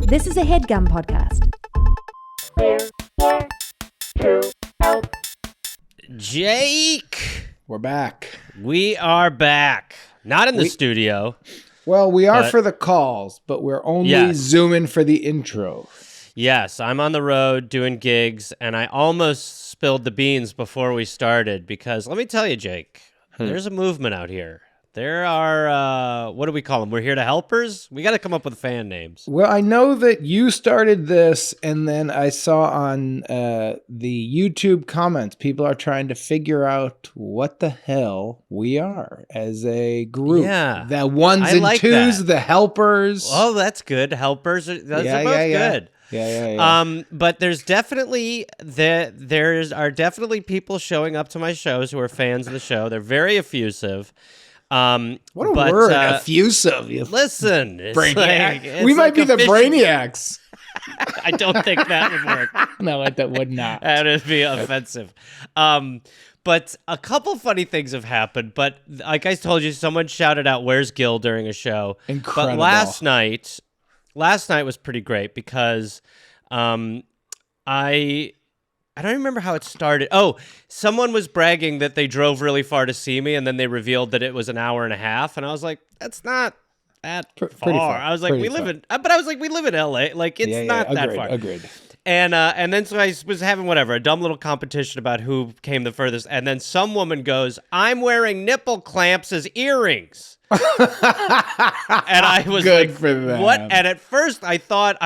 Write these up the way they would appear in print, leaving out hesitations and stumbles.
This is a HeadGum podcast. Jake! We're back. We are back. Not in the studio. Well, we are for the calls, but we're only zooming for the intro. Yes, I'm on the road doing gigs, and I almost spilled the beans before we started because, let me tell you, Jake, there's a movement out here. There are, what do we call them? We're here to helpers? We got to come up with fan names. Well, I know that you started this, and then I saw on the YouTube comments, people are trying to figure out what the hell we are as a group. Yeah. The ones I and like twos, that. the helpers. Oh, that's good. Helpers, those are both good. Yeah. But there's definitely there are definitely people showing up to my shows who are fans of the show. They're very effusive. What a word, effusive. Listen, Brainiac. We might be the Brainiacs. I don't think that would work. No, that would not. That would be offensive. But a couple funny things have happened. But like I told you, someone shouted out, "Where's Gil?" during a show. Incredible. But last night was pretty great because I don't remember how it started. Oh, someone was bragging that they drove really far to see me, and then they revealed that it was an hour and a half, and I was like, "That's not that far." far. I was like, "We live in LA. Like, it's not that far." Agreed. And then so I was having a dumb little competition about who came the furthest, and then some woman goes, "I'm wearing nipple clamps as earrings." And I was good like, for them. "What?" And at first I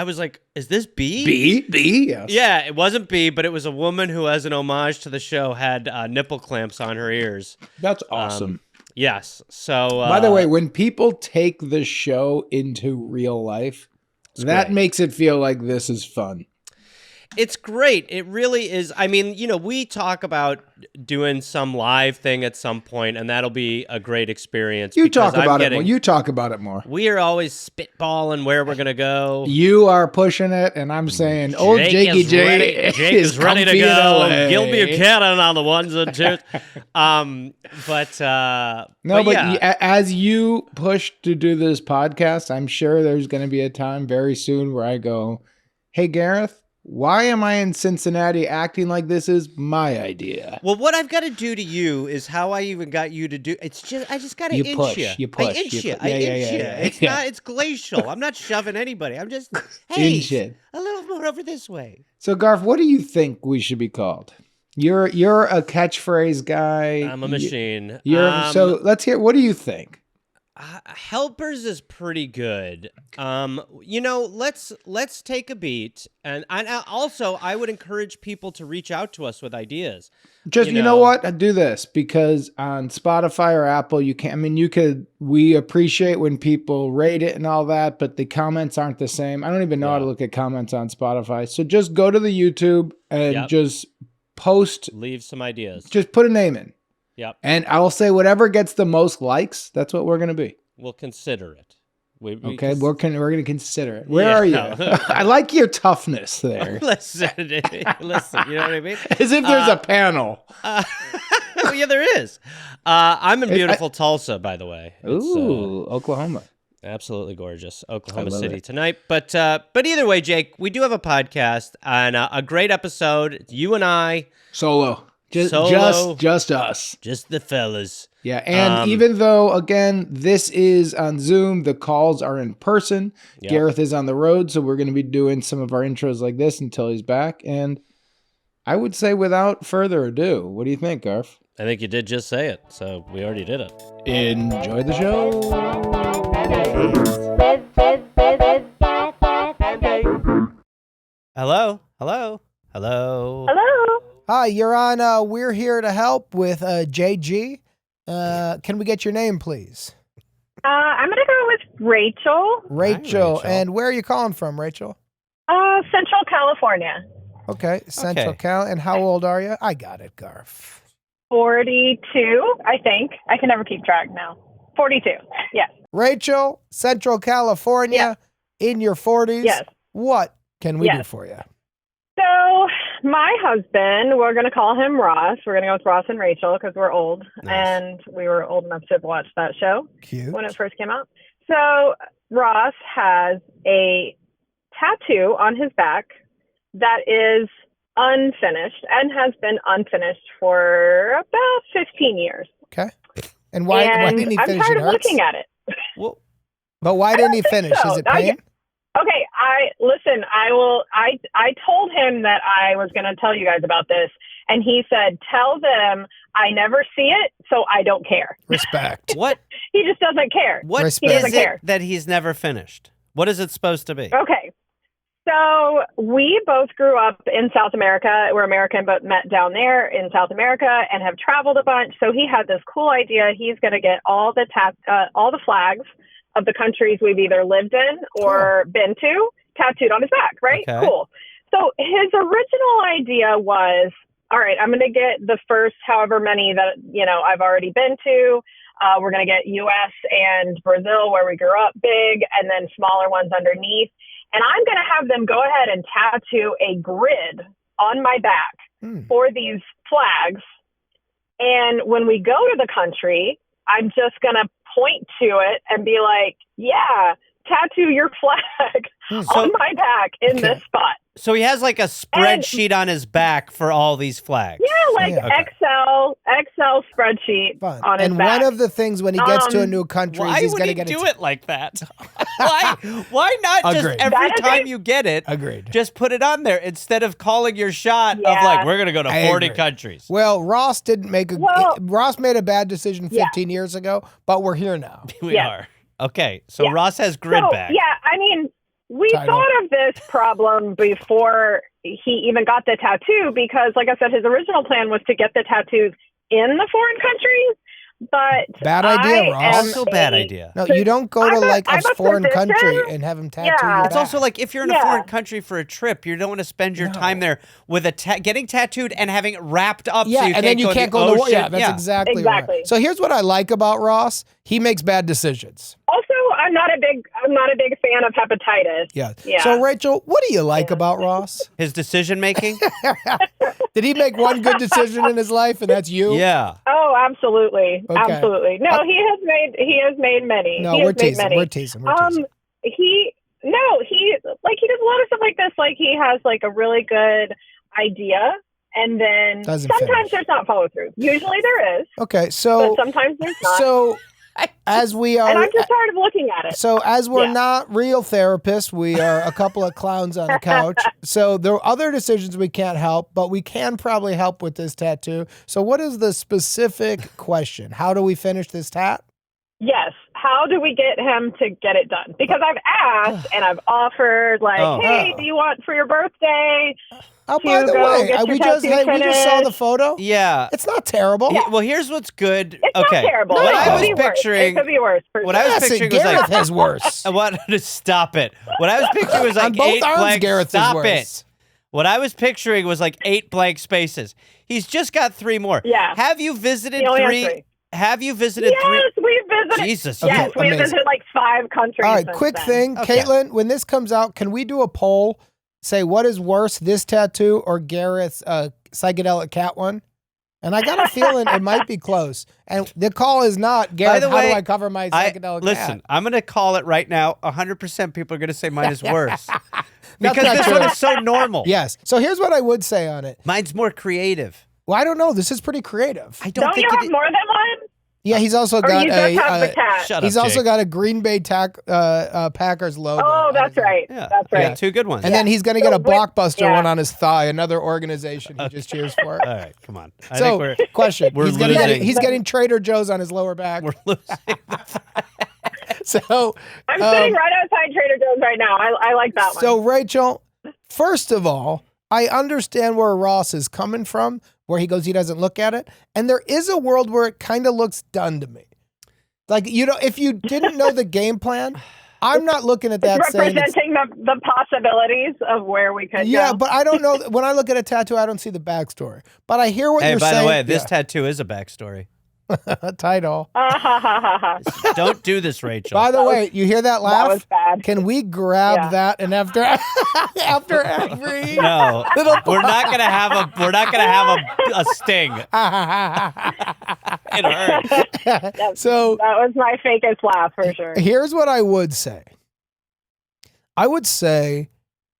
was like, "Is this B?" B? Yes. Yeah, it wasn't B, but it was a woman who, as an homage to the show, had nipple clamps on her ears. That's awesome. Yes. So, by the way, when people take the show into real life, that makes it feel like this is fun. It's great. It really is. I mean, we talk about doing some live thing at some point, and that'll be a great experience. You talk about it more. You talk about it more. We are always spitballing where we're going to go. You are pushing it, and I'm saying, old Jakey J Jake is ready to go. Gil Buchanan on the ones and twos. As you push to do this podcast, I'm sure there's going to be a time very soon where I go, "Hey, Gareth, why am I in Cincinnati acting like this is my idea?" Well, what I've got to do to you is how I even got you to do. It's just I just got to inch you. You push. I inch you. It's not. It's glacial. I'm not shoving anybody. I'm just inch it a little more over this way. So, Garth, what do you think we should be called? You're a catchphrase guy. I'm a machine. So let's hear. What do you think? Helpers is pretty good. Let's take a beat, and also I would encourage people to reach out to us with ideas. Just you know what, I do this because on Spotify or Apple, you can. I mean, you could. We appreciate when people rate it and all that, but the comments aren't the same. I don't even know how to look at comments on Spotify. So just go to the YouTube and just post. Leave some ideas. Just put a name in. Yep. And I'll say whatever gets the most likes, that's what we're going to be. We'll consider it. We're going to consider it. Where are you? I like your toughness there. Listen, you know what I mean? As if there's a panel. Yeah, there is. I'm in beautiful Tulsa, by the way. Ooh, Oklahoma. Absolutely gorgeous. Oklahoma City tonight. But either way, Jake, we do have a podcast and a great episode. You and I. Solo. Just us. Just the fellas. Yeah, and even though, again, this is on Zoom, the calls are in person. Yep. Gareth is on the road, so we're going to be doing some of our intros like this until he's back. And I would say without further ado, what do you think, Garth? I think you did just say it, so we already did it. Enjoy the show. Hello? Hi, you're on We're Here to Help with JG. Can we get your name, please? I'm going to go with Rachel. Rachel. And where are you calling from, Rachel? Central California. Okay, Central Cal. And how old are you? I got it, Garf. 42, I think. I can never keep track now. 42, yes. Rachel, Central California, in your 40s. Yes. What can we do for you? So my husband, we're going to call him Ross. We're going to go with Ross and Rachel because we're old. Nice. And we were old enough to watch that show. Cute. When it first came out. So Ross has a tattoo on his back that is unfinished and has been unfinished for about 15 years. Okay. And why didn't he I'm finish? tired It of hurts? looking at it. Well, But why didn't he finish? so. Is it pain? Okay, I told him that I was going to tell you guys about this, and he said, "Tell them I never see it, so I don't care." Respect. what He just doesn't care. what Respect. is He doesn't it care. that he's never finished? What is it supposed to be? Okay. So we both grew up in South America. We're American, but met down there in South America and have traveled a bunch. So he had this cool idea. He's going to get all the flags of the countries we've either lived in or been to tattooed on his back, right? Okay. Cool. So his original idea was, all right, I'm going to get the first however many that, I've already been to. We're going to get U.S. and Brazil, where we grew up, big, and then smaller ones underneath. And I'm going to have them go ahead and tattoo a grid on my back for these flags. And when we go to the country, I'm just going to point to it and be like, yeah, tattoo your flag on my back in this spot. So he has like a spreadsheet on his back for all these flags. Yeah, Excel spreadsheet Fun. on his And back. one of the things when he gets to a new country, Why he's would going he to get do it like that? Why not just Agreed. every That is time you get it, Agreed. just put it on there instead of calling your shot of Yeah. like, we're going to go to I 40 agree. countries. Well, Ross didn't make Well- Ross made a bad decision Yeah. 15 years ago, but we're here now. We Yes. are. Okay, so Yeah. Ross has grid So, back. yeah, I mean, we Title. thought of this problem before he even got the tattoo because, like I said, his original plan was to get the tattoos in the foreign countries. But Bad idea, I Ross. am Also bad a- idea. No, you don't go to I'm a- like a I'm a foreign physician. country and have him tattoo Yeah. your It's back. also like if you're in a Yeah. foreign country for a trip, you don't want to spend your time there with getting tattooed and having it wrapped up. Yeah, so you and then you can't go to the war. ocean. Yeah, that's exactly Exactly. right. So here's what I like about Ross. He makes bad decisions. Also, I'm not a big fan of hepatitis. Yeah. Yeah. So Rachel, what do you like about Ross? His decision making. Did he make one good decision in his life, and that's you? Yeah. Oh, absolutely, Okay. absolutely. No, he has made many. No, he we're has made teasing. many. We're teasing. We're teasing. He does a lot of stuff like this. Like he has like a really good idea, and then Doesn't sometimes finish. there's not follow through. Usually there is, Okay, so but sometimes there's not. so as we and are I'm just tired of looking at it. So as we're Yeah. not real therapists, we are a couple of clowns on a couch. So there are other decisions we can't help, but we can probably help with this tattoo. So what is the specific question? How do we finish this tat? Yes. How do we get him to get it done? Because I've asked and I've offered, like, Oh. hey, do you want for your birthday? Oh, by the go way, get your we just saw the finished. photo. Yeah. It's not terrible. Well, here's what's good. It's okay. not terrible. What It I could was be worse. picturing. It could be worse. What I was Yes, picturing was Gareth like. has worse. What? Stop it. What I was picturing was like On both 8 arms, blank. Gareth is Stop worse. it. What I was picturing was like 8 blank spaces. He's just got 3 more. Yeah. Have you visited He only has 3? 3. Have you visited Yes, 3? we've visited. Jesus. Yes, Okay, we've amazing. visited like 5 countries. All right, since quick then. thing. Okay. Caitlin, when this comes out, can we do a poll? Say what is worse, this tattoo or Gareth's psychedelic cat one? And I got a feeling it might be close. And the call is not, Gareth, the how way, do I cover my psychedelic Listen, cat? I'm going to call it right now. 100% people are going to say mine is worse. That's because not this true. one is so normal. Yes. So here's what I would say on it. Mine's more creative. Well, I don't know. This is pretty creative. I don't Don't think you it have more than one? Yeah, he's also Or got you just have the cat? Shut he's up, also Jake. got a Green Bay Packers logo. Oh, on that's his- right. Yeah. That's right. Yeah, 2 good ones. And then he's going to get a So with- Blockbuster yeah. one on his thigh, another organization he just cheers for. All right, come on. I So, think we're question. we're he's getting, losing. he's getting Trader Joe's on his lower back. losing. So, I'm sitting right outside Trader Joe's right now. I like that one. so Rachel, first of all, I understand where Ross is coming from, where he goes, he doesn't look at it. And there is a world where it kind of looks done to me. Like, you know, if you didn't know the game plan, I'm not looking at that It's saying it's, representing the possibilities of where we could yeah, go. but I don't know. When I look at a tattoo, I don't see the backstory. But I hear what Hey, you're by saying. the way, this tattoo is a backstory. title. Don't do this, Rachel. By the way, you hear that laugh? That was bad. Can we grab Yeah. that and after after every No, little we're not gonna have a sting. It hurts. So That was my fakest laugh for sure. here's what I would say. I would say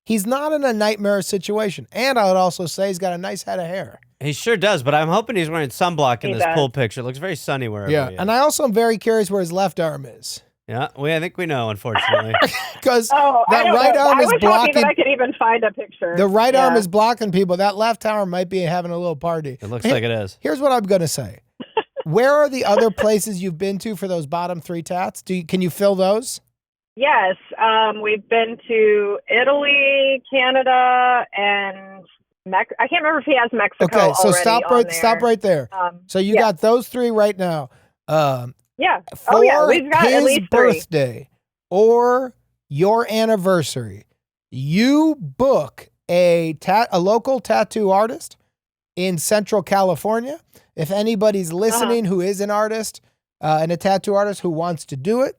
he's not in a nightmare situation. And I would also say he's got a nice head of hair. He sure does, but I'm hoping he's wearing sunblock in He this does. pool picture. It looks very sunny wherever he is. And I also am very curious where his left arm is. Yeah, I think we know, unfortunately. Because Oh, I that don't right know. arm I is was happy blocking. that I could even find a picture. The right arm Yeah. is blocking people. That left arm might be having a little party. It looks like it is. Here's what I'm going to say. Where are the other places you've been to for those bottom 3 tats? Can you fill those? Yes, we've been to Italy, Canada, and I can't remember if he has Mexico. Okay, so already stop right there. So you got those 3 right now. Yeah. For we've got at his least 3. birthday or your anniversary, you book a local tattoo artist in Central California. If anybody's listening who is an artist and a tattoo artist who wants to do it,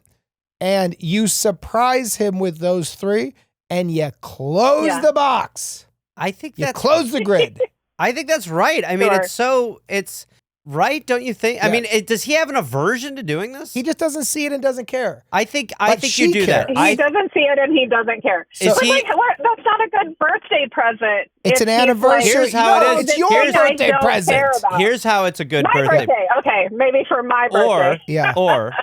and you surprise him with those 3, and you close the box. I think You that's close the grid. I think that's right. I mean, Sure. it's right, don't you think? I mean, does he have an aversion to doing this? He just doesn't see it and doesn't care. I think But you she do that. cares. He doesn't see it and he doesn't care. Is But he- that's not a good birthday present. It's if an he's anniversary. Here's how No, it is. It's your Here's- birthday I don't present. care about. Here's how it's a good My birthday. Okay, maybe for my birthday. Yeah. Or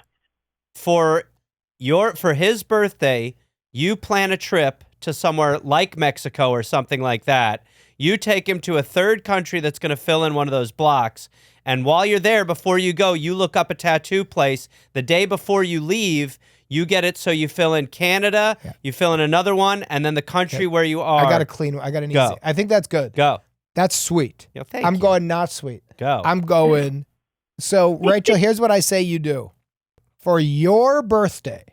for his birthday, you plan a trip to somewhere like Mexico or something like that. You take him to a third country that's going to fill in one of those blocks. And while you're there, before you go, you look up a tattoo place. The day before you leave, you get it so you fill in Canada, you fill in another one, and then the country where you are. I got an Go. easy. I think that's good. Go. That's sweet. Yo, thank I'm you. going not sweet. Go. I'm going. So, Rachel, here's what I say you do. For your birthday,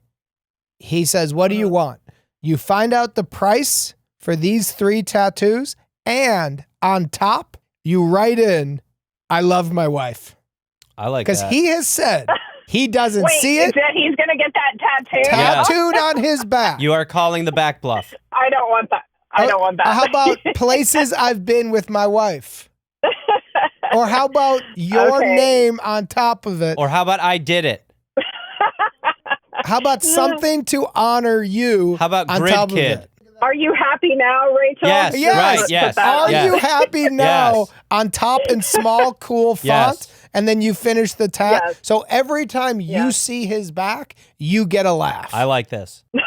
he says, what do you want? You find out the price for these 3 tattoos, and on top, you write in, I love my wife. I like that. Because he has said he doesn't Wait, see is it that he's going to get that tattoo? Yeah. tattooed on his back. You are calling the back bluff. I don't want that. I don't want that. How about places I've been with my wife? Or how about your Okay. name on top of it? Or how about I did it? How about something to honor you How about on Grid top Kid? of it? Are you happy now, Rachel? Yes, Yes. right, Put yes. that Are on. Yes. you happy now Yes. on top in small, cool font? Yes. And then you finish the tat. Yes. So every time you Yes. see his back, you get a laugh. I like this. I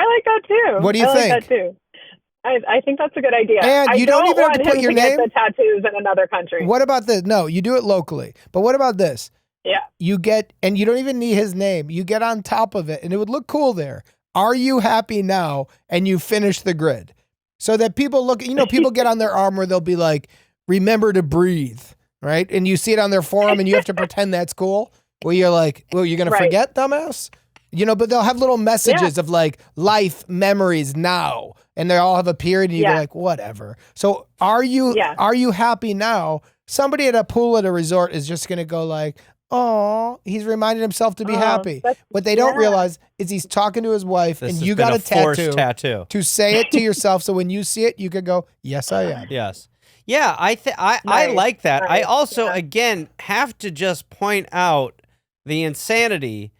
like that too. What do you I think? like that too. I think that's a good idea. And I you don't even have to want put him your get name? the tattoos in another country. What about this? No, you do it locally. But what about this? Yeah. You get, and you don't even need his name. You get on top of it, and it would look cool there. Are you happy now? And you finish the grid. So that people look, people get on their arm where they'll be like, remember to breathe, right? And you see it on their forearm and you have to pretend that's cool. Where you're like, well, you're going to forget, dumbass? But they'll have little messages of like life, memories now. And they all have a period and you go like, whatever. So are you happy now? Somebody at a pool at a resort is just going to go like, oh, he's reminding himself to be happy. What they don't realize is he's talking to his wife This and has you been got a a forced tattoo tattoo. to say it to yourself. So when you see it, you could go, yes, I am. Yes. Yeah, I Nice, like that. I nice, also, yeah. again, have to just point out the insanity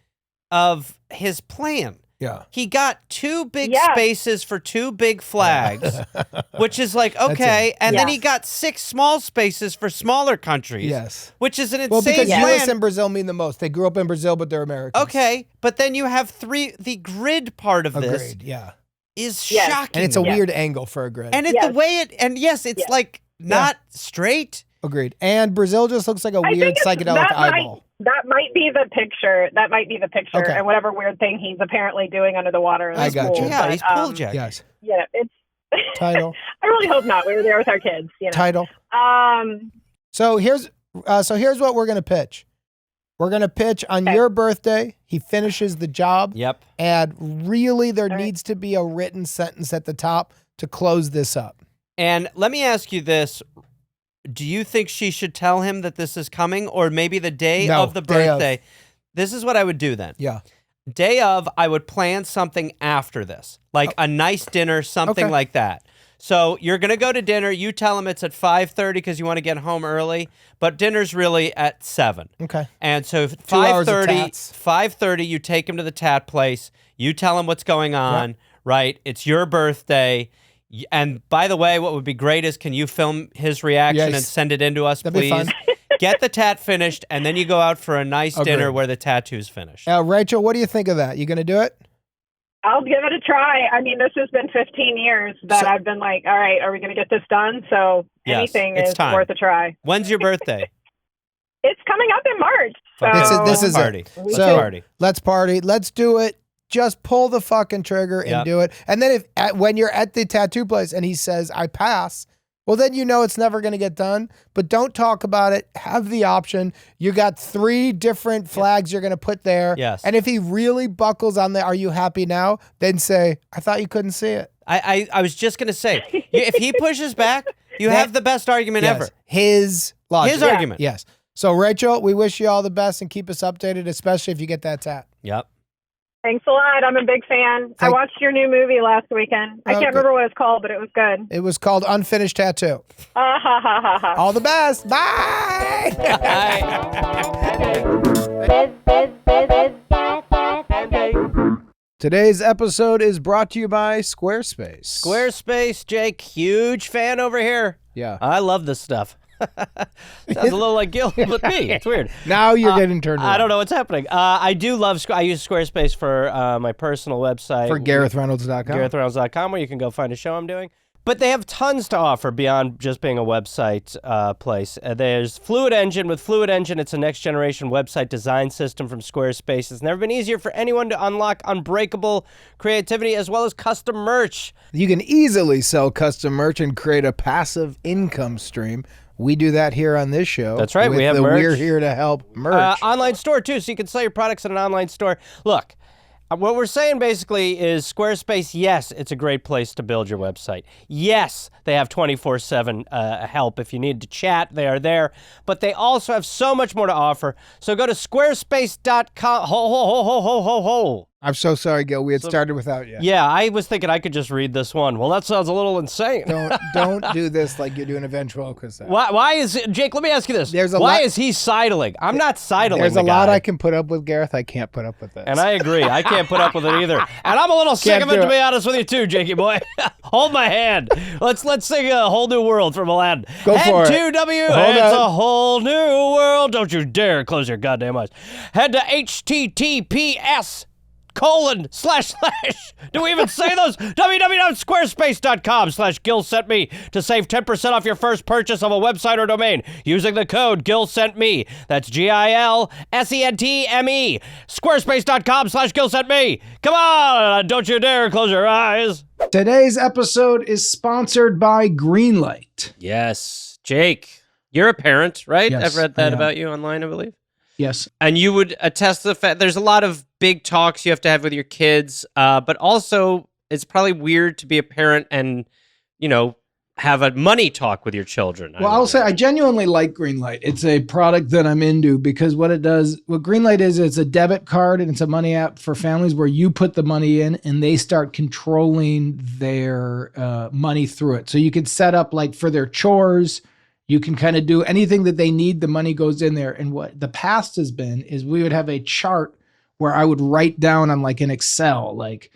of his plan. Yeah. He got 2 big Yeah. spaces for 2 big flags, which is like, okay. And then Yeah. he got 6 small spaces for smaller countries. Yes. Which is an Well, insane because plan. U.S. and Brazil mean the most. They grew up in Brazil, but they're Americans. Okay, but then you have 3, the grid part of this Agreed. Yeah. is Yes. shocking. And it's a me. weird angle for a grid. And Yes. the way it, and yes, it's like not straight. Agreed. And Brazil just looks like a I weird think psychedelic eyeball. That might be the picture. That might be the picture. Okay. And whatever weird thing he's apparently doing under the water in I the got pool. you. Yeah, But, he's pool jacking. Yes. Yeah, it's. Title. I really hope not. We were there with our kids. Title. Um. So here's what we're gonna pitch. We're gonna pitch on your birthday. He finishes the job. Yep. And really, there right. needs to be a written sentence at the top to close this up. And let me ask you this. Do you think she should tell him that this is coming, or maybe the day No, of the day of. birthday? This is what I would do then. Yeah. Day of, I would plan something after this, like a nice dinner, something Okay. like that. So you're going to go to dinner. You tell him it's at 5:30 because you want to get home early, but dinner's really at 7. Okay. And so 2 hours of 5:30, tats. 5:30, you take him to the tat place. You tell him what's going on. right? It's your birthday. And by the way, what would be great is can you film his reaction and send it in to us, That'd be please? fun. Get the tat finished, and then you go out for a nice dinner where the tattoo's finished. Rachel, what do you think of that? You going to do it? I'll give it a try. I mean, this has been 15 years that I've been like, all right, are we going to get this done? So anything is worth a try. When's your birthday? It's coming up in March. So This is party. it. Let's So party. let's party. Let's do it. Just pull the fucking trigger and do it. And then when you're at the tattoo place and he says, I pass, well, then you know it's never going to get done. But don't talk about it. Have the option. You got 3 different flags you're going to put there. Yes. And if he really buckles on the, are you happy now? Then say, I thought you couldn't see it. I was just going to say, if he pushes back, you have the best argument ever. His logic. His argument. Yes. So, Rachel, we wish you all the best and keep us updated, especially if you get that tat. Yep. Thanks a lot. I'm a big fan. I watched your new movie last weekend. I can't remember what it's called, but it was good. It was called Unfinished Tattoo. All the best. Bye. Today's episode is brought to you by Squarespace. Squarespace, Jake, huge fan over here. Yeah. I love this stuff. Sounds a little like Gil with me. It's weird. Now you're getting turned around. I don't know what's happening. I do love, I use Squarespace for my personal website. For GarethReynolds.com. GarethReynolds.com, where you can go find a show I'm doing. But they have tons to offer beyond just being a website place. There's Fluid Engine. With Fluid Engine, it's a next-generation website design system from Squarespace. It's never been easier for anyone to unlock unbreakable creativity as well as custom merch. You can easily sell custom merch and create a passive income stream. We do that here on this show. That's right. We have merch. We're here to help merch. Online store, too, so you can sell your products in an online store. Look, what we're saying basically is Squarespace, yes, it's a great place to build your website. Yes, they have 24/7 help. If you need to chat, they are there. But they also have so much more to offer. So go to squarespace.com. I'm so sorry, Gil. We had started without you. Yeah, I was thinking I could just read this one. Well, that sounds a little insane. Don't do this like you're doing a ventriloquist. Why is Jake? Let me ask you this. Why is he sidling? I'm not sidling. There's a lot I can put up with, Gareth. I can't put up with this. And I agree. I can't put up with it either. And I'm a little sick of it, to be honest with you, too, Jakey boy. Hold my hand. Let's sing A Whole New World from Aladdin. Go for it. Head to it's a whole new world. Don't you dare close your goddamn eyes. Head to https:// do we even say those? www.squarespace.com/Gil sent me to save 10% off your first purchase of a website or domain using the code Gil sent me. That's GILSENTME. Squarespace.com/Gil sent me. Come on, don't you dare close your eyes. Today's episode is sponsored by Greenlight. Yes, Jake, you're a parent, right? Yes, I've read that I am. about you online, I believe. Yes. And you would attest to the fact there's a lot of big talks you have to have with your kids, but also it's probably weird to be a parent and, have a money talk with your children. Well, I'll say I genuinely like Greenlight. It's a product that I'm into because what Greenlight is, it's a debit card and it's a money app for families where you put the money in and they start controlling their money through it. So you can set up like for their chores, you can kind of do anything that they need, the money goes in there. And what the past has been is we would have a chart where I would write down on like an Excel, like,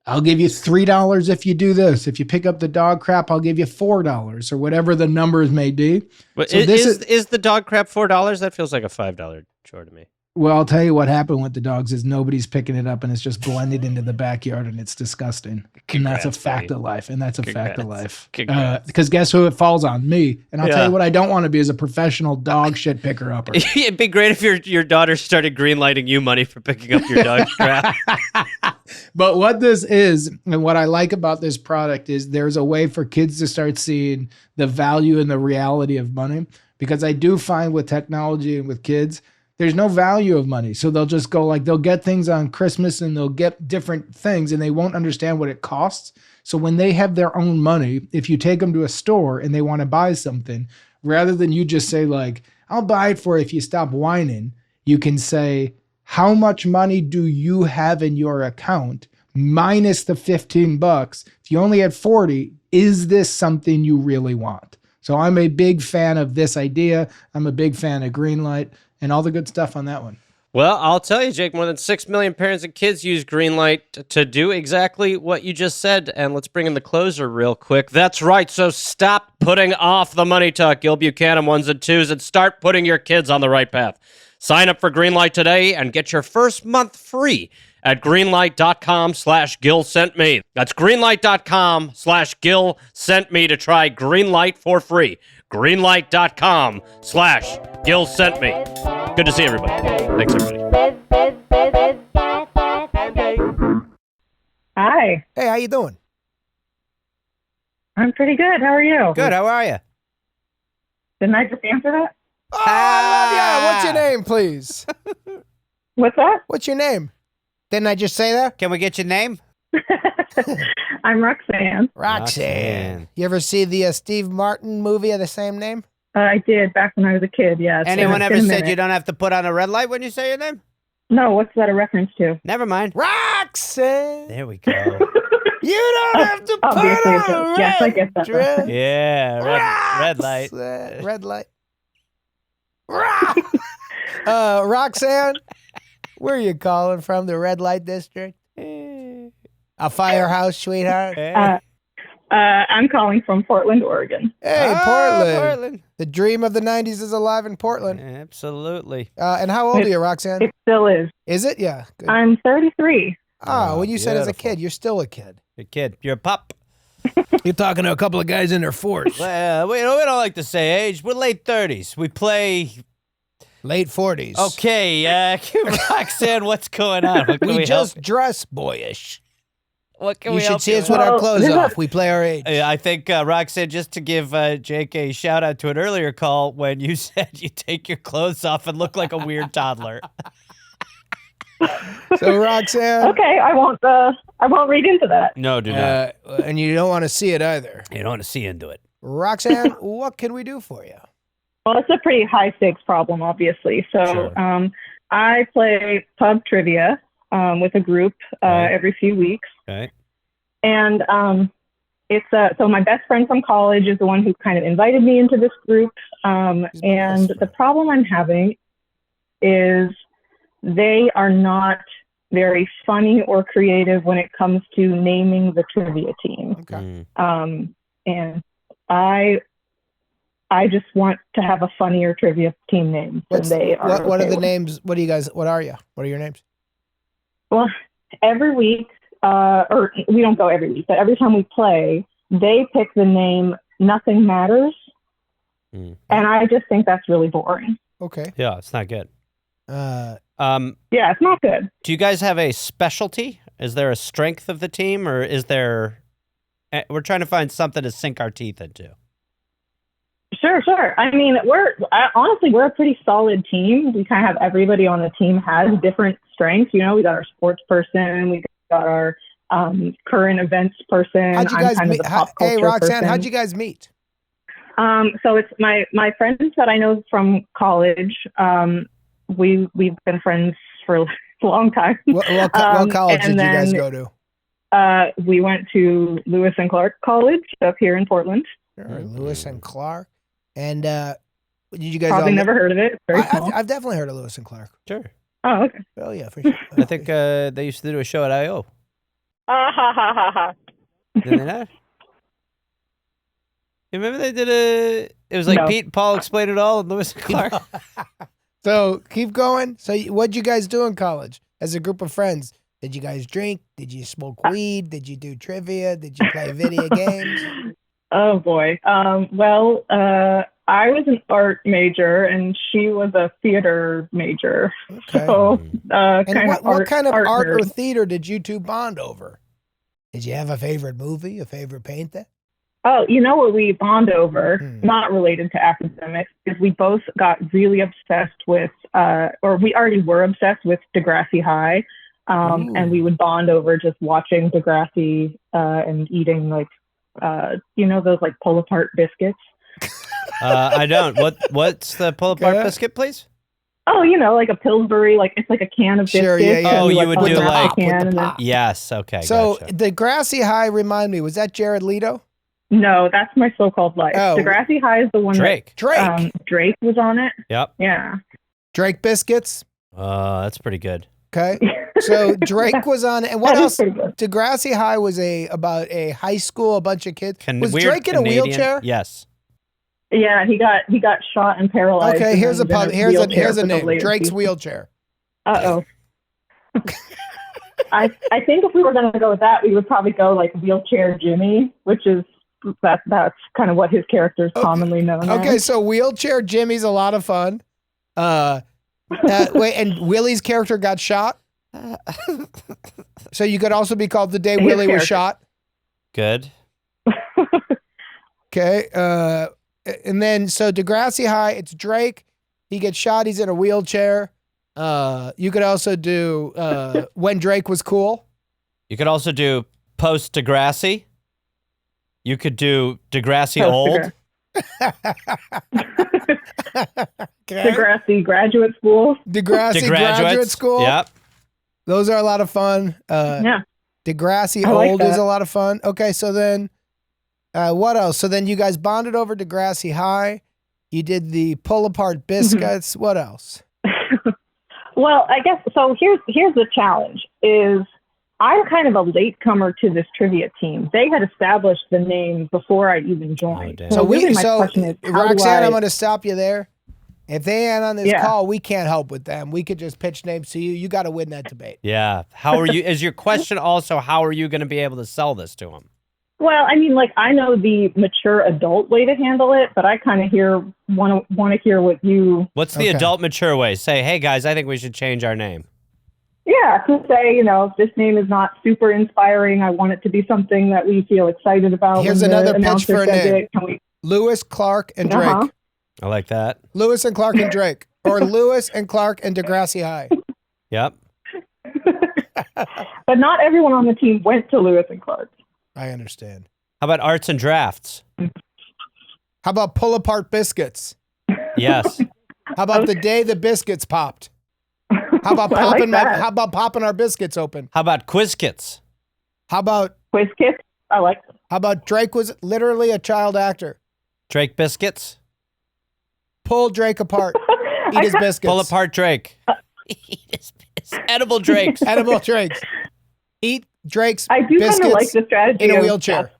I'll give you $3 if you do this. If you pick up the dog crap, I'll give you $4 or whatever the numbers may be. But so is the dog crap $4? That feels like a $5 chore to me. Well, I'll tell you what happened with the dogs is nobody's picking it up and it's just blended into the backyard and it's disgusting. Congrats, and that's a fact buddy. of life. And that's a fact of life. Congrats. Guess who it falls on? Me. And I'll tell you what I don't want to be is a professional dog shit picker upper. It'd be great if your daughter started greenlighting you money for picking up your dog's crap. But what this is, and what I like about this product is there's a way for kids to start seeing the value and the reality of money. Because I do find with technology and with kids, there's no value of money. So they'll just go they'll get things on Christmas and they'll get different things and they won't understand what it costs. So when they have their own money, if you take them to a store and they want to buy something, rather than you just say I'll buy it for you if you stop whining, you can say, how much money do you have in your account minus the $15? If you only had 40, is this something you really want? So I'm a big fan of this idea. I'm a big fan of Greenlight and all the good stuff on that one. Well, I'll tell you, Jake, more than 6 million parents and kids use Greenlight to do exactly what you just said. And let's bring in the closer real quick. That's right. So stop putting off the money talk, Gil Buchanan ones and twos, and start putting your kids on the right path. Sign up for Greenlight today and get your first month free at greenlight.com/GilSentMe. That's greenlight.com/GilSentMe to try Greenlight for free. Greenlight.com/GilSentMe. Good to see everybody. Thanks, everybody. Hi, Hey, how you doing? I'm pretty good. How are you? Good. How are you? Didn't I just answer that? Oh, I love ya. What's your name, please? What's that? What's your name? Didn't I just say that? Can we get your name? I'm Roxanne. Roxanne. You ever see the Steve Martin movie of the same name? I did back when I was a kid, yes. Anyone It's ever been a said minute. you don't have to put on a red light when you say your name? No, what's that a reference to? Never mind. Roxanne. There we go. You don't have to put Obviously, on a red yes, I get that. dress. Yeah, red light. Roxanne. Red light. Roxanne, where are you calling from? The red light district? A firehouse, sweetheart. I'm calling from Portland, Oregon. Hey, Oh, Portland. The dream of the 90s is alive in Portland. Absolutely. And how old are you, Roxanne? It still is. Is it? Yeah. Good. I'm 33. When you said as a beautiful. kid, you're still a kid. You're a kid. You're a pup. You're talking to a couple of guys in their 40s. Well, we don't like to say age. We're late 30s. We play. Late 40s. Okay, Roxanne, what's going on? What can We we just help? dress boyish. What can You we should help see you us with? with our Well, clothes this is- off. We play our age. I think, Roxanne, just to give Jake a shout out to an earlier call when you said you take your clothes off and look like a weird toddler. So, Roxanne, Okay, I won't read into that. No, do not. and you don't want to see it either. You don't want to see into it. Roxanne, what can we do for you? Well, it's a pretty high stakes problem, obviously. So, Sure. I play pub trivia with a group Right. every few weeks. Okay. And it's so my best friend from college is the one who kind of invited me into this group. She's my best And the friend. problem I'm having is they are not very funny or creative when it comes to naming the trivia team. Okay. And I just want to have a funnier trivia team name than they are. What are okay the with. names? What are you? What are your names? Well, every week, or we don't go every week, but every time we play, they pick the name Nothing Matters. Mm. And I just think that's really boring. Okay. Yeah, it's not good. Yeah, it's not good. Do you guys have a specialty? Is there a strength of the team, or is there? We're trying to find something to sink our teeth into. Sure. I mean, honestly, we're a pretty solid team. We kind of have everybody on the team has different strengths. You know, we got our sports person, we got our current events person. How'd you I'm guys kind of meet? the pop Hey, culture Roxanne, person. how'd you guys meet? So it's my friends that I know from college. We've been friends for a long time. What college did and you guys then, go to? We went to Lewis and Clark College up here in Portland. Sure, Lewis and Clark. And did you guys Probably all never heard of it. It's very small. I've definitely heard of Lewis and Clark. Sure. Oh, okay. Oh yeah, for sure. I think they used to do a show at I.O. Ha ha ha ha. Did they not? You remember they did it was like No. Pete and Paul Explain It All and Lewis and Clark? So keep going. So what'd you guys do in college as a group of friends? Did you guys drink? Did you smoke weed? Did you do trivia? Did you play video games? Oh boy. Well, I was an art major and she was a theater major. Okay. So, And kind what kind of art or nerd. theater did you two bond over? Did you have a favorite movie, a favorite painter? Oh, you know what we bond over, Hmm. not related to academics, is we both got really obsessed with, or we already were obsessed with Degrassi High. Ooh. And we would bond over just watching Degrassi and eating like, those like pull apart biscuits. I don't. What's the pull apart Okay. biscuit, please? Oh, like a Pillsbury, like it's like a can of biscuits. Sure, yeah. Oh, and you would put do them in a like- can with the and then- pop. Yes. Okay. So gotcha. the Grassy High, remind me, was that Jared Leto? No, that's My So-Called Life. Oh. Degrassi High is the one Drake. Drake. that Drake was on it. Yep. Yeah. Drake biscuits. That's pretty good. Okay. So Drake was on, and what That is else? pretty good. Degrassi High was about a high school, a bunch of kids. Was Weird Drake in a Canadian- wheelchair? Yes. Yeah, he got shot and paralyzed. Okay, and here's a then here's wheelchair a for the name. later Drake's season. wheelchair. Uh-oh. I think if we were going to go with that, we would probably go like Wheelchair Jimmy, which is that's kind of what his character is commonly known Okay, as. so wheelchair Jimmy's a lot of fun. Wait, and Willie's character got shot. So you could also be called the day His Willie was character. shot. Good. Okay. And then so Degrassi High, it's Drake. He gets shot. He's in a wheelchair. You could also do when Drake was cool. You could also do post Degrassi. You could do Degrassi old. Okay. Degrassi Graduate School. Degrassi Graduate School. Yep. Those are a lot of fun. Yeah. Degrassi I like Old is that. a lot of fun. Okay, so then what else? So then you guys bonded over Degrassi High. You did the pull apart biscuits. What else? Well, I guess so. Here's the challenge: is I'm kind of a latecomer to this trivia team. They had established the name before I even joined. damn. So really my question is, how do Roxanne, I- I'm going to stop you there. If they ain't on this Yeah. call, we can't help with them. We could just pitch names to you. You got to win that debate. Yeah. How are you? Is your question also how are you going to be able to sell this to him? Well, I mean, like I know the mature adult way to handle it, but I kind of want to hear what you. What's the Okay. adult mature way? Say, hey guys, I think we should change our name. Yeah, to say, if this name is not super inspiring, I want it to be something that we feel excited about. Here's when the another pitch announcer for a says name. it. Can we? Lewis, Clark, and Drake. Uh-huh. I like that. Lewis and Clark and Drake. Or Lewis and Clark and Degrassi High. Yep. But not everyone on the team went to Lewis and Clark. I understand. How about arts and drafts? How about pull apart biscuits? Yes. How about the day the biscuits popped? How about I like popping that. how about popping our biscuits open? How about quiz kits? How about Quiz Kids? I like them. how about Drake was literally a child actor? Drake biscuits? Pull Drake apart. Eat his biscuits. Pull apart Drake. Eat his edible Drakes. Edible Drakes. Eat Drake's I do kind biscuits of like the strategy in a of wheelchair.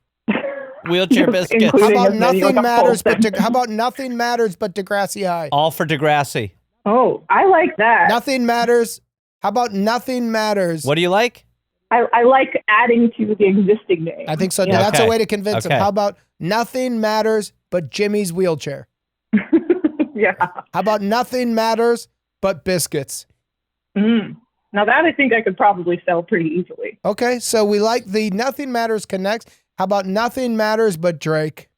Wheelchair biscuits. Including How about as many, nothing like, a matters full but sentence. how about nothing matters but Degrassi High? All for Degrassi. Oh, I like that. Nothing matters. How about nothing matters? What do you like? I like adding to the existing name. I think so. Yeah. That's a Okay. way to convince him. Okay. How about nothing matters but Jimmy's wheelchair? Yeah. How about nothing matters but biscuits? Mm. Now that I think I could probably sell pretty easily. Okay, so we like the nothing matters connects. How about nothing matters but Drake?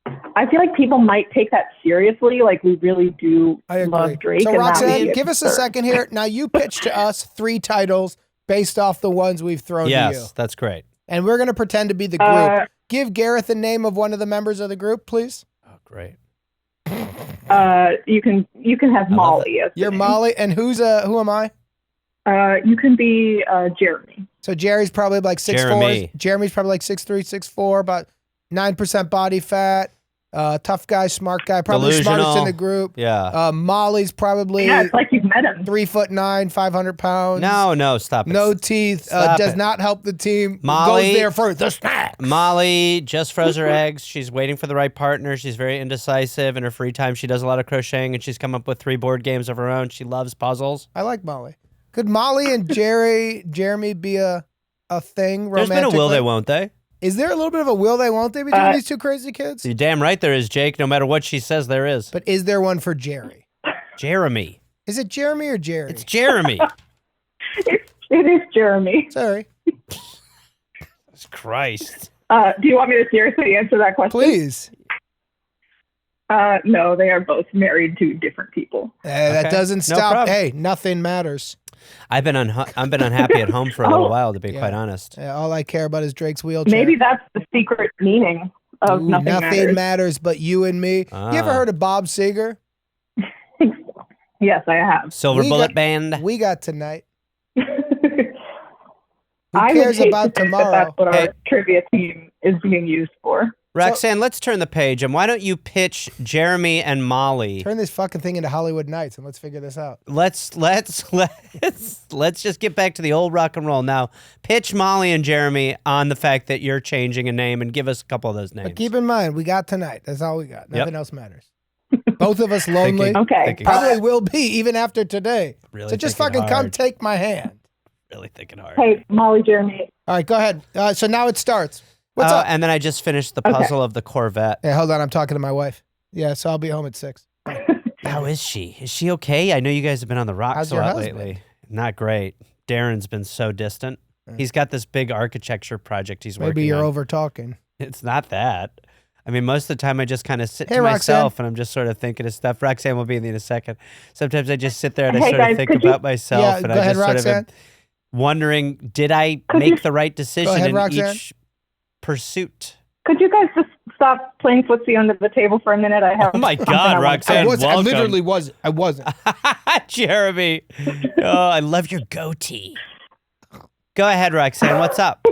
I feel like people might take that seriously. Like we really do I agree. love Drake. So and that would Roxanne, be give us a concern. second here. Now you pitch to us 3 titles based off the ones we've thrown to you. Yes, that's great. And we're going to pretend to be the group. Give Gareth the name of one of the members of the group, please. Oh, great. You can have Molly. As the You're name. Molly. And who am I? You can be Jeremy. So Jerry's probably like 6'4". Jeremy. Jeremy's probably like 6'3", 6'4", about 9% body fat. Tough guy, smart guy, probably the smartest in Delusional. the group. Yeah. Molly's probably Yeah, it's like you've met him. 3'9", 500 pounds. No, stop it. No teeth. Stop Does it. not help the team. Molly- Goes there for the snack. Molly just froze her eggs. She's waiting for the right partner. She's very indecisive. In her free time, she does a lot of crocheting, and she's come up with 3 board games of her own. She loves puzzles. I like Molly. Could Molly and Jeremy be a thing There's been a will they, romantically? won't they? Is there a little bit of a will they, won't they between these 2 crazy kids? You're damn right there is, Jake. No matter what she says, there is. But is there one for Jerry? Jeremy. Is it Jeremy or Jerry? It's Jeremy. It is Jeremy. Sorry. Christ. Do you want me to seriously answer that question? Please. No, they are both married to different people. That Okay. doesn't No stop. problem. Hey, nothing matters. I've been unhappy at home for a little while, to be Yeah. quite honest. All I care about is Drake's wheelchair. Maybe that's the secret meaning of Ooh, nothing, matters. matters but you and me. You ever Ah. heard of Bob Seger? Yes, I have. Silver We Bullet got- Band. We got tonight. Who I would cares hate about to think tomorrow? That that's what Hey. our trivia team is being used for. Roxanne, let's turn the page, and why don't you pitch Jeremy and Molly? Turn this fucking thing into Hollywood Nights, and let's figure this out. Let's just get back to the old rock and roll now. Pitch Molly and Jeremy on the fact that you're changing a name, and give us a couple of those names. But keep in mind, we got tonight. That's all we got. Nothing else matters. Both of us lonely. Okay. Probably will be even after today. Really So just thinking fucking come hard. take my hand. Really thinking hard. Hey, Molly, Jeremy. All right, go ahead. So now it starts. What's up? And then I just finished the puzzle of the Corvette. Hey, hold on. I'm talking to my wife. Yeah, so I'll be home at 6. How is she? Is she okay? I know you guys have been on the rocks How's a your lot husband? lately. Not great. Darren's been so distant. He's got this big architecture project he's working on. Maybe you're over talking. It's not that. I mean, most of the time I just kind of sit Hey, to Roxanne. myself and I'm just sort of thinking of stuff. Roxanne will be in a second. Sometimes I just sit there and I Hey, sort of guys, think could you- about myself Yeah, and go I ahead, just sort Roxanne. of am wondering, did I Could make you- the right decision ahead, in Roxanne. each pursuit? Could you guys just stop playing footsie under the table for a minute? I have. Oh my something God, I want- Roxanne, I welcome. literally was. I wasn't. Jeremy. Oh, I love your goatee. Go ahead, Roxanne. What's up?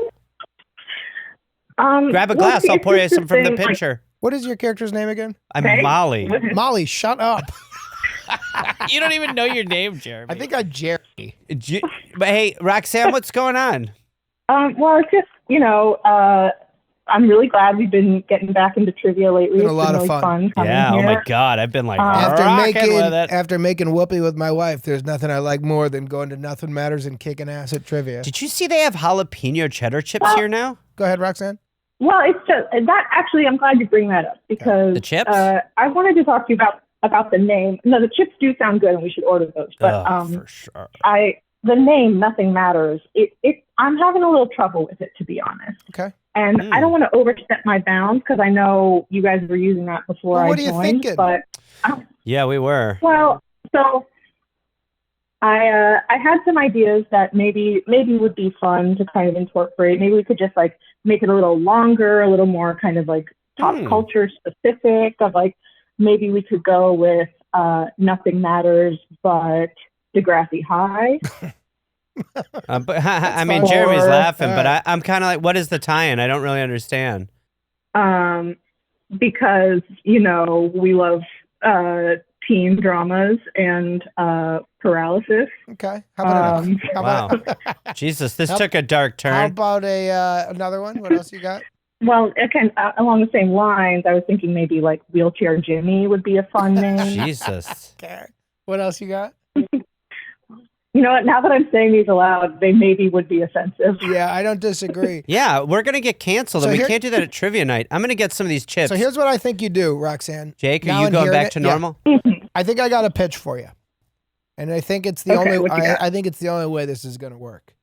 Grab a glass. I'll pour you some from the pitcher. What is your character's name again? I'm Okay. Molly. Molly, shut up. You don't even know your name, Jeremy. I think I'm Jerry. But hey, Roxanne, what's going on? Well, it's just, I'm really glad we've been getting back into trivia lately. Been a It's lot been of really fun. coming Yeah, oh here. my God. I've been like After rocking with it. making whoopee with my wife, there's nothing I like more than going to Nothing Matters and kicking ass at trivia. Did you see they have jalapeno cheddar chips here now? Go ahead, Roxanne. Well, it's just that actually, I'm glad you bring that up because The chips? I wanted to talk to you about the name. No, the chips do sound good, and we should order those. But For sure. the name Nothing Matters. I'm having a little trouble with it, to be honest. Okay. And I don't want to overstep my bounds because I know you guys were using that before Well, what I are you joined. thinking? But Yeah, we were. well, so I had some ideas that maybe would be fun to kind of incorporate. Maybe we could just like make it a little longer, a little more kind of like pop culture specific. Of like maybe we could go with Nothing Matters, but Degrassi High. But I mean, fine. Jeremy's Or- laughing, but I'm kind of like, what is the tie-in? I don't really understand. Because we love teen dramas and paralysis. Okay. How about enough? How Wow. about, Jesus, this How- took a dark how turn. about another one? What else you got? Well, again, along the same lines, I was thinking maybe like Wheelchair Jimmy would be a fun name. Jesus. Okay. What else you got? You know what? Now that I'm saying these aloud, they maybe would be offensive. Yeah, I don't disagree. Yeah, we're going to get canceled, So and we here- can't do that at trivia night. I'm going to get some of these chips. So here's what I think you do, Roxanne. Jake, Now are you I'm going hearing back it. to Yeah. normal? I think I got a pitch for you, and I think it's the Okay, only. what you got? I think it's the only way this is going to work.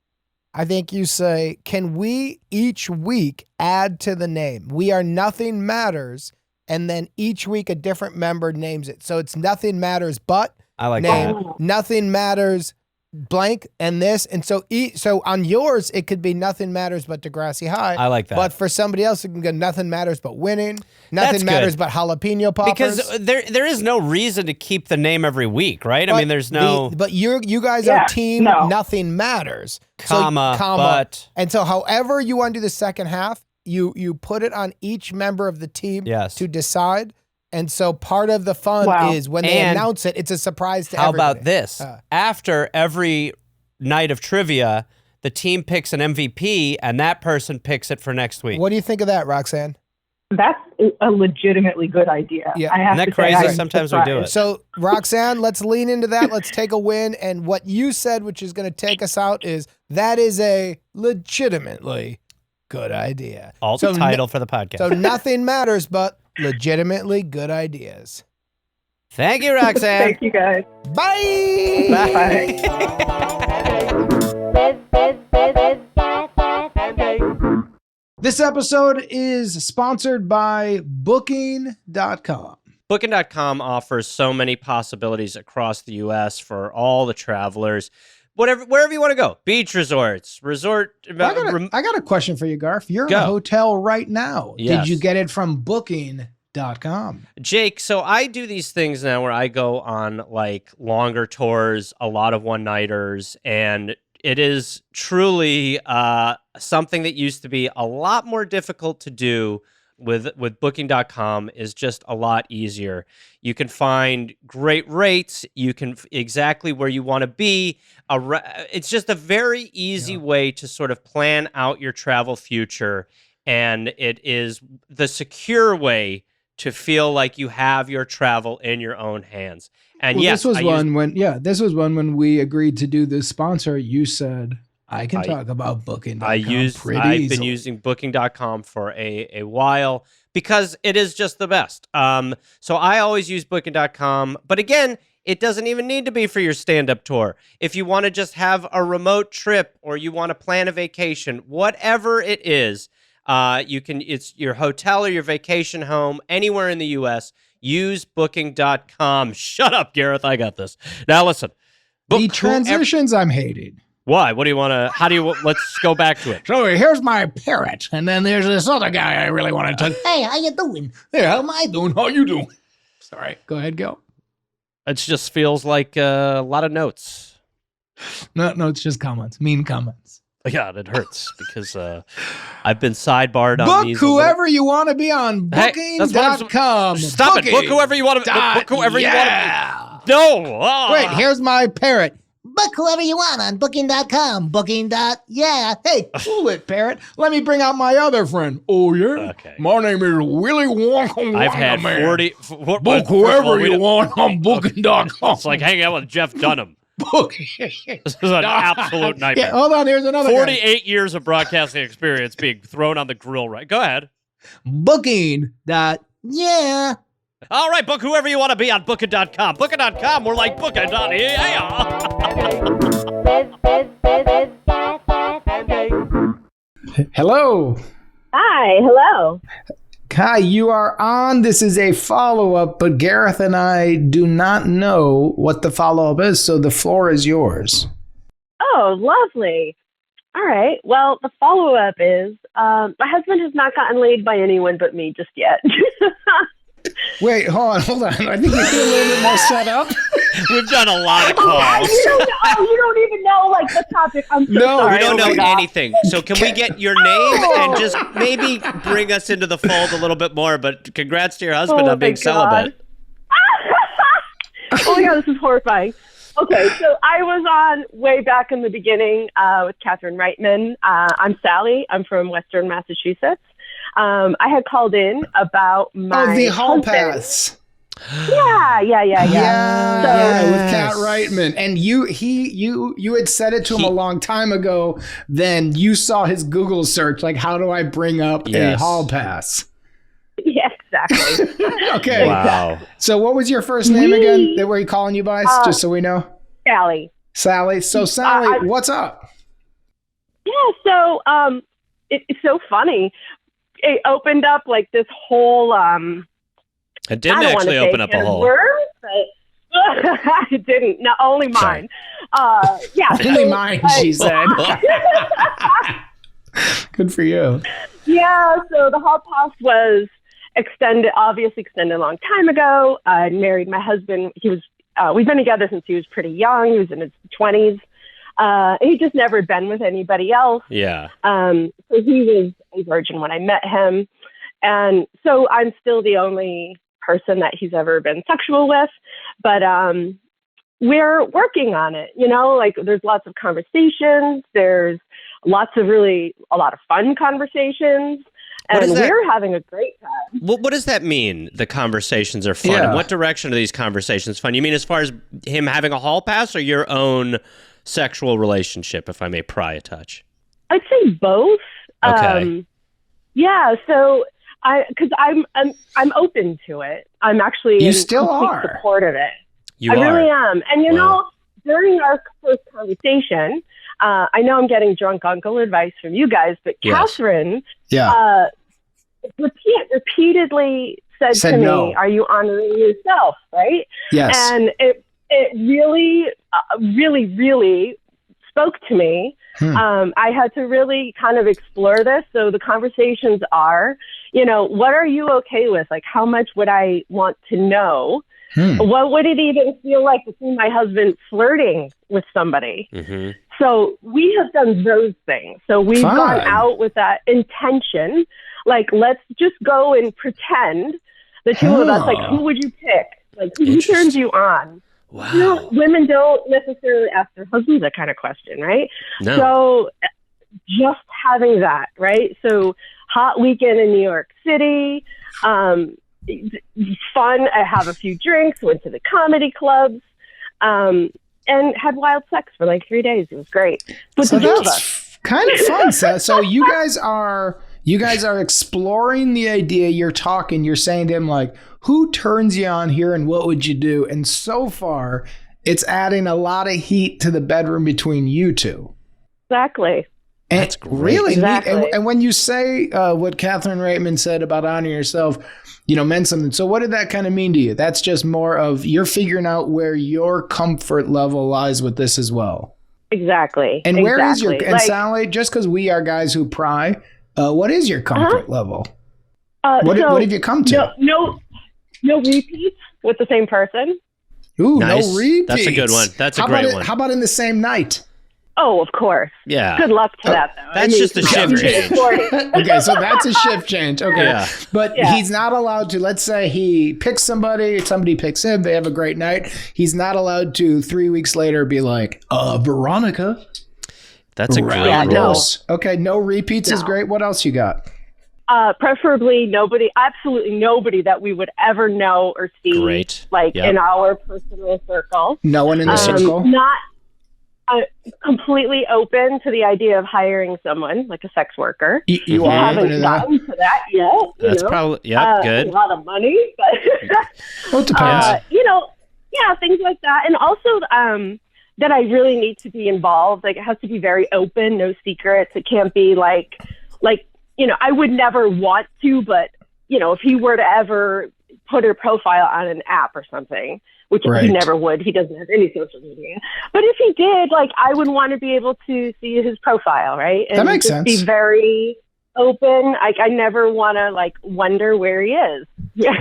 I think you say, "Can we each week add to the name? We are Nothing Matters, and then each week a different member names it. So it's Nothing Matters, but I like name that. Nothing Matters." Blank and this, and so so on yours it could be Nothing Matters but Degrassi High. I like that. But for somebody else, it can go Nothing Matters but winning. That's Nothing good. matters but jalapeno poppers. Because there is no reason to keep the name every week, right? I But mean, there's no but you guys Yeah, are team no. Nothing Matters. comma, but. And so however you want to do the second half, you put it on each member of the team Yes. to decide. And so part of the fun Wow. is when they And announce it, it's a surprise to How everybody. about this? After every night of trivia, the team picks an MVP, and that person picks it for next week. What do you think of that, Roxanne? That's a legitimately good idea. Yeah. I have Isn't that to crazy? say, I'm Sometimes we do surprised. it. So, Roxanne, let's lean into that. Let's take a win. And what you said, which is going to take us out, is that is a legitimately good idea. Alt So title for the podcast. So Nothing Matters but legitimately good ideas. Thank you, Roxanne. Thank you, guys. Bye. Bye. This episode is sponsored by Booking.com. Booking.com offers so many possibilities across the U.S. for all the travelers. Wherever you want to go. Beach resorts, I got a question for you, Garf. You're in a Go. hotel right now. Yes. Did you get it from Booking.com? Jake, so I do these things now where I go on like longer tours, a lot of one-nighters, and it is truly something that used to be a lot more difficult to do with Booking.com is just a lot easier. You can find great rates. You can exactly where you want to be. It's just a very easy way to sort of plan out your travel future, and it is the secure way to feel like you have your travel in your own hands. And yes, this was one when we agreed to do this sponsor. You said I can talk about Booking.com. I've been using Booking.com for a while because it is just the best. So I always use Booking.com. But again, it doesn't even need to be for your stand-up tour. If you want to just have a remote trip or you want to plan a vacation, whatever it is, it's your hotel or your vacation home anywhere in the U.S., use Booking.com. Shut up, Gareth. I got this. Now listen. The transitions I'm hating. Why? What do you want to, let's go back to it. So here's my parrot, and then there's this other guy I really want to talk. Hey, how you doing? Hey, how am I doing? How you doing? Sorry. Go ahead, go. It just feels like a lot of notes. No, it's just comments. Mean comments. Yeah, it hurts because I've been sidebarred on Book these. whoever you want to be on Booking.com. Stop it. Book whoever you want to book whoever you want to be. No. Wait, here's my parrot. Book whoever you want on Booking.com. Yeah. Hey, cool it, parrot. Let me bring out my other friend. Oh, yeah? Okay. My name is Willy Wonka. I've had 40. Book whoever you want on Booking.com. It's like hanging out with Jeff Dunham. Book. This is an absolute nightmare. Yeah, hold on, here's another 48 years of broadcasting experience being thrown on the grill, right? Go ahead. Yeah. All right, book whoever you want to be on Booking.com. Booking.com, we're like Booking. Hello. Hi, hello. Kai, you are on. This is a follow-up, but Gareth and I do not know what the follow-up is, so the floor is yours. Oh, lovely. All right. Well, the follow-up is my husband has not gotten laid by anyone but me just yet. Wait, hold on. I think we feel a little bit more set up. We've done a lot of calls. You don't even know like the topic. I'm so sorry. We don't know anything. So can we get your name and just maybe bring us into the fold a little bit more? But congrats to your husband on being celibate. Oh my God, this is horrifying. Okay, so I was on way back in the beginning with Catherine Reitman. I'm Sally. I'm from Western Massachusetts. I had called in about my the hall husband. pass. Yeah. With Cat Reitman, and you had said it to him a long time ago. Then you saw his Google search, like, how do I bring up a hall pass? Yeah, exactly. Okay. Wow. So, what was your first name again? That were you calling you by, just so we know? Sally. Sally. So, Sally, what's up? Yeah. So, it's so funny. It opened up like this whole. It didn't actually open up a hole. It didn't. No, only mine. Yeah. Only mine, she said. Good for you. Yeah. So the hall pass was obviously extended a long time ago. I married my husband. We've been together since he was pretty young. He was in his 20s. He just never been with anybody else. Yeah. So he was a virgin when I met him. And so I'm still the only person that he's ever been sexual with. But we're working on it. Like there's lots of conversations. There's a lot of fun conversations. And we're having a great time. What does that mean? The conversations are fun. Yeah. In what direction are these conversations fun? You mean as far as him having a hall pass or your own sexual relationship, if I may pry a touch? I'd say both. Okay. Yeah. So because I'm open to it. I'm actually You still complete are. support of it. You I are. really am. And during our first conversation, I know I'm getting drunk uncle advice from you guys, but Yes. Catherine Yeah. repeatedly said to no. me, "Are you honoring yourself?" Right? Yes. And it really, really spoke to me. I had to really kind of explore this. So the conversations are, what are you okay with? Like, how much would I want to know? What would it even feel like to see my husband flirting with somebody? So we have done those things. So we've gone out with that intention. Like, let's just go and pretend the two of us. Like, who would you pick? Like, who turns you on? Wow. You know, women don't necessarily ask their husbands that kind of question, right? No. So just having that, right? So hot weekend in New York City, fun. I have a few drinks, went to the comedy clubs, and had wild sex for like 3 days. It was great. But So the two of us. that's kind of fun, Seth. So you guys are exploring the idea. You're saying to him, like, who turns you on here and what would you do? And so far, it's adding a lot of heat to the bedroom between you two. Exactly. And That's great. really Exactly. neat. And when you say what Catherine Reitman said about honoring yourself, meant something. So what did that kind of mean to you? That's just more of you're figuring out where your comfort level lies with this as well. Exactly. And where is your, and like, Sally, just because we are guys who pry, what is your comfort level? What have you come to? No repeats with the same person. Ooh, Nice. no repeats. That's a good one. That's a great one. How about in the same night? Oh, of course. Yeah. Good luck to that, though. That's just a shift change. Okay, so that's a shift change. Okay. Yeah. But Yeah. he's not allowed to, let's say he picks somebody picks him, they have a great night. He's not allowed to 3 weeks later be like, Veronica. That's a great Yeah, rule. no. Okay, no repeats is great. What else you got? Preferably absolutely nobody that we would ever know or see, Great. like Yep. in our personal circle. No one in the circle? Not completely open to the idea of hiring someone like a sex worker. You are open to Haven't that? gotten to that yet. That's probably, good. A lot of money, but Well, it depends. things like that. And also that I really need to be involved. Like, it has to be very open, no secrets. It can't be like, I would never want to, but, if he were to ever put a profile on an app or something, which Right. he never would. He doesn't have any social media. But if he did, like, I would want to be able to see his profile, right? And That makes just sense. be very open. Like, I never want to, like, wonder where he is.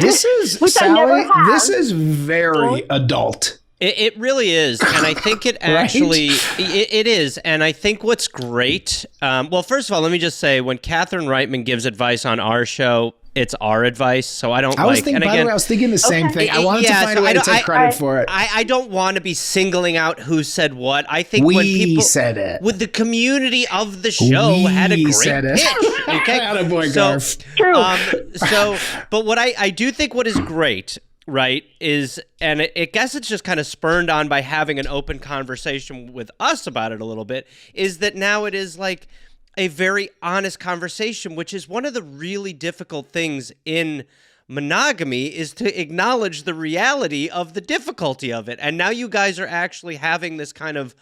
This is, Which I never Sally, have. this is very adult. It really is, and I think it actually it is, and I think what's great. Well, first of all, let me just say, when Catherine Reitman gives advice on our show, it's our advice, so I don't I was like. thinking, And by again, the way, I was thinking the same thing. I wanted to find so a way I to don't- take credit for it. I don't want to be singling out who said what. I think when We people said it. with the community of the show had a We great said it. pitch. Okay, Attaboy, so, Garth. True. but what I do think what is great, right, is, and I guess it's just kind of spurned on by having an open conversation with us about it a little bit, is that now it is like a very honest conversation, which is one of the really difficult things in monogamy, is to acknowledge the reality of the difficulty of it. And now you guys are actually having this kind of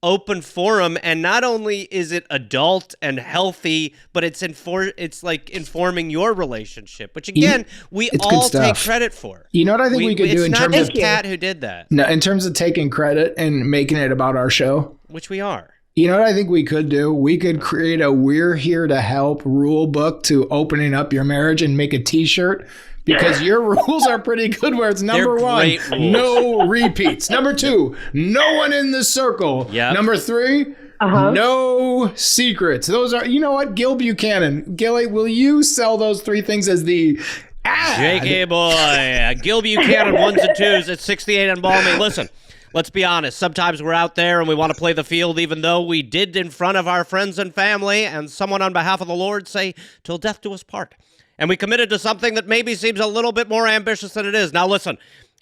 open forum, and not only is it adult and healthy, but it's like informing your relationship, which again we it's good all take stuff. credit for. You know what I think we could do in it's terms not of just Kat who did that, no, in terms of taking credit and making it about our show? which we are. You know what I think we could do? We could create a "We're Here to Help" rule book to opening up your marriage and make a T-shirt, because your rules are pretty good, where it's number They're one, great rules. no repeats. Number two, no one in the circle. Yep. Number three, no secrets. Those are, you know what, Gil Buchanan. Gilly, will you sell those three things as the ad? JK boy, Gil Buchanan 1s and 2s at 68 and Balmy. Listen, let's be honest. Sometimes we're out there and we want to play the field, even though we did in front of our friends and family and someone on behalf of the Lord say, "Till death do us part." And we committed to something that maybe seems a little bit more ambitious than it is. Now listen,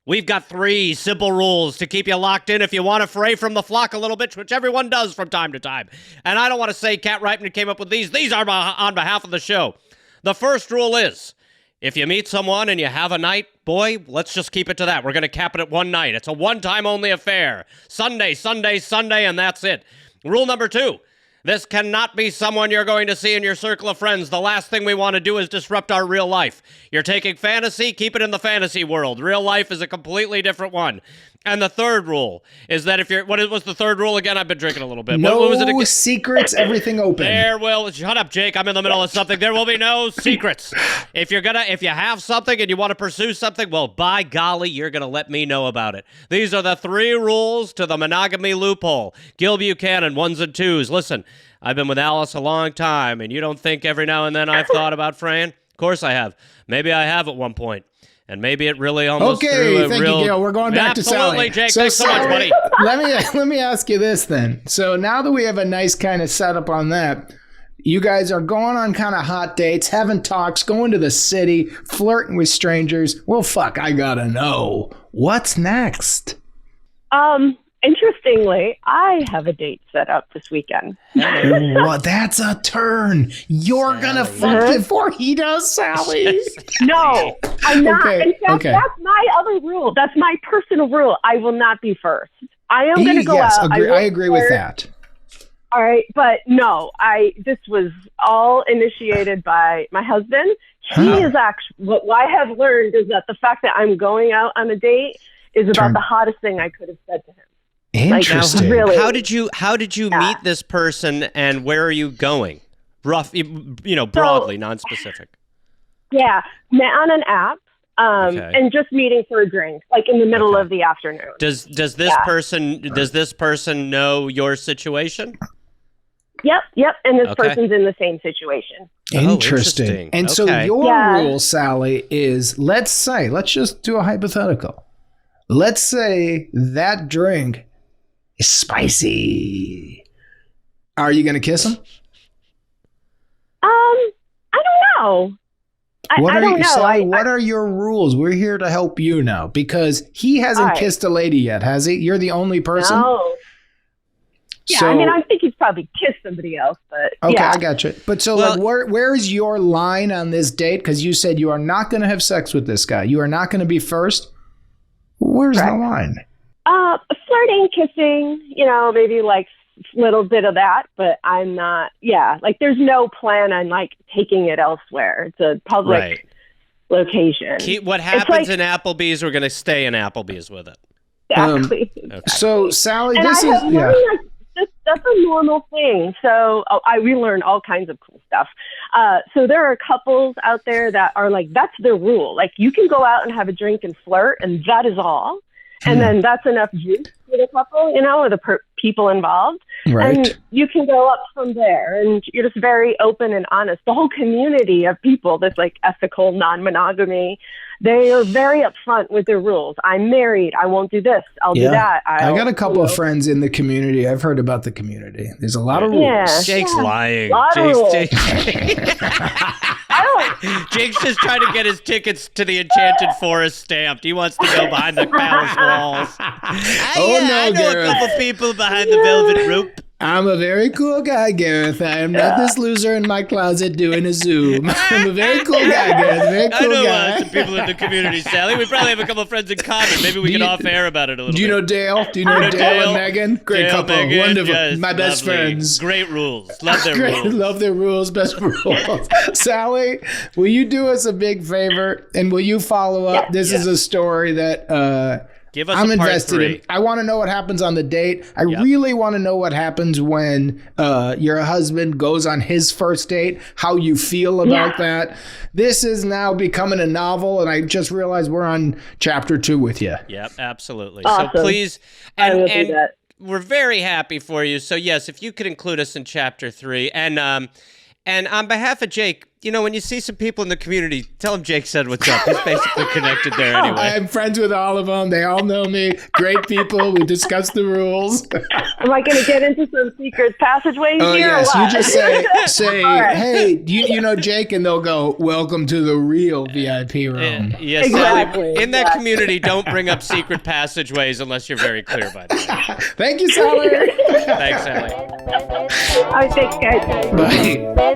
we've got 3 simple rules to keep you locked in if you want to fray from the flock a little bit, which everyone does from time to time. And I don't want to say Kat Reitman came up with these. These are on behalf of the show. The first rule is, if you meet someone and you have a night, boy, let's just keep it to that. We're going to cap it at one night. It's a one-time only affair. Sunday, Sunday, Sunday, and that's it. Rule number 2. This cannot be someone you're going to see in your circle of friends. The last thing we want to do is disrupt our real life. You're taking fantasy, keep it in the fantasy world. Real life is a completely different one. And the third rule is that if you're, what's the third rule again? I've been drinking a little bit. No what was it again? secrets, everything open. Shut up, Jake. I'm in the middle of something. There will be no secrets. If you have something and you want to pursue something, well, by golly, you're going to let me know about it. These are the 3 rules to the monogamy loophole. Gil Buchanan, 1s and 2s. Listen, I've been with Alice a long time, and you don't think every now and then I've thought about fraying? Of course I have. Maybe I have at one point. And maybe it really almost okay. Thank you, Gil. We're going back to Sally. Absolutely, Jake. Thanks so much, buddy. Let me ask you this then. So now that we have a nice kind of setup on that, you guys are going on kind of hot dates, having talks, going to the city, flirting with strangers. Well, fuck, I gotta know what's next. Interestingly, I have a date set up this weekend. Well, that's a turn. You're gonna fuck before he does, Sally. No, I'm not. Okay, In fact, okay. that's my other rule. That's my personal rule. I will not be first. I am going to go yes, out. I agree with that. All right, but no, this was all initiated by my husband. He is actually, what I have learned is that the fact that I'm going out on a date is about the hottest thing I could have said to him. Interesting. Like, really. How did you meet this person, and where are you going? Rough, broadly, non-specific. Yeah, met on an app, and just meeting for a drink, like in the middle of the afternoon. Does this person know your situation? Yep, and this person's in the same situation. Interesting. And so your rule, Sally, is let's just do a hypothetical. Let's say that drink is spicy. Are you going to kiss him? I don't know. I don't know. Sally, what are your rules? We're here to help you now because he hasn't kissed a lady yet, has he? You're the only person? No. Yeah, so, I think he's probably kissed somebody else, but okay, I got you. But so, where is your line on this date? Because you said you are not going to have sex with this guy. You are not going to be first. Where's the line? Flirting, kissing, maybe like a little bit of that, but I'm not, there's no plan on like taking it elsewhere. It's a public location. What happens in Applebee's, we're going to stay in Applebee's with it. Exactly. So, Sally, and this is, that's a normal thing. So we learn all kinds of cool stuff. So there are couples out there that are like, that's their rule. Like you can go out and have a drink and flirt and that is all. And then that's enough juice for the couple, or the people involved. Right. And you can go up from there. And you're just very open and honest. The whole community of people that's like ethical, non-monogamy, they are very upfront with their rules. I'm married. I won't do this. I'll do that. I got a couple of friends in the community. I've heard about the community. There's a lot of rules. Jake's lying. Jake's just trying to get his tickets to the Enchanted Forest stamped. He wants to go behind the palace walls. I know a couple people behind the velvet rope. I'm a very cool guy, Gareth. I am not this loser in my closet doing a Zoom. I'm a very cool guy, Gareth. Very cool guy. Some people in the community, Sally. We probably have a couple friends in common. Maybe we can off-air about it a little bit. Do you know Dale? Do you know Dale and Megan? Great couple. Megan, wonderful. yes, my best lovely. friends. Great rules. Love their rules. Love their rules. Best rules. Sally, will you do us a big favor and will you follow up? This is a story that Give us I'm a part invested 3. in. I want to know what happens on the date. I really want to know what happens when your husband goes on his first date, how you feel about that. This is now becoming a novel, and I just realized we're on chapter 2 with you. Yep, absolutely. Awesome. So please, I will do that. We're very happy for you. So yes, if you could include us in chapter 3. And on behalf of Jake, when you see some people in the community, tell them Jake said what's up. He's basically connected there anyway. I'm friends with all of them. They all know me. Great people. We discussed the rules. Am I going to get into some secret passageways here? Yes. Or what? You just say, hey, you know Jake? And they'll go, welcome to the real VIP room. Yes, Exactly. Sally, in that community, don't bring up secret passageways unless you're very clear about that. Thank you, Sally. Thanks, Sally. All right, thanks, guys. Bye.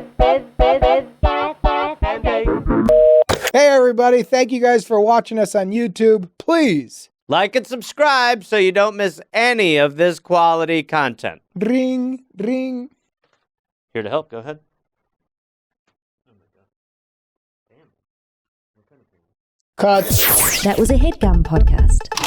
Hey, everybody. Thank you guys for watching us on YouTube. Please Like and subscribe so you don't miss any of this quality content. ring, ring. Here to help. Go ahead. Cut. That was a headgum podcast.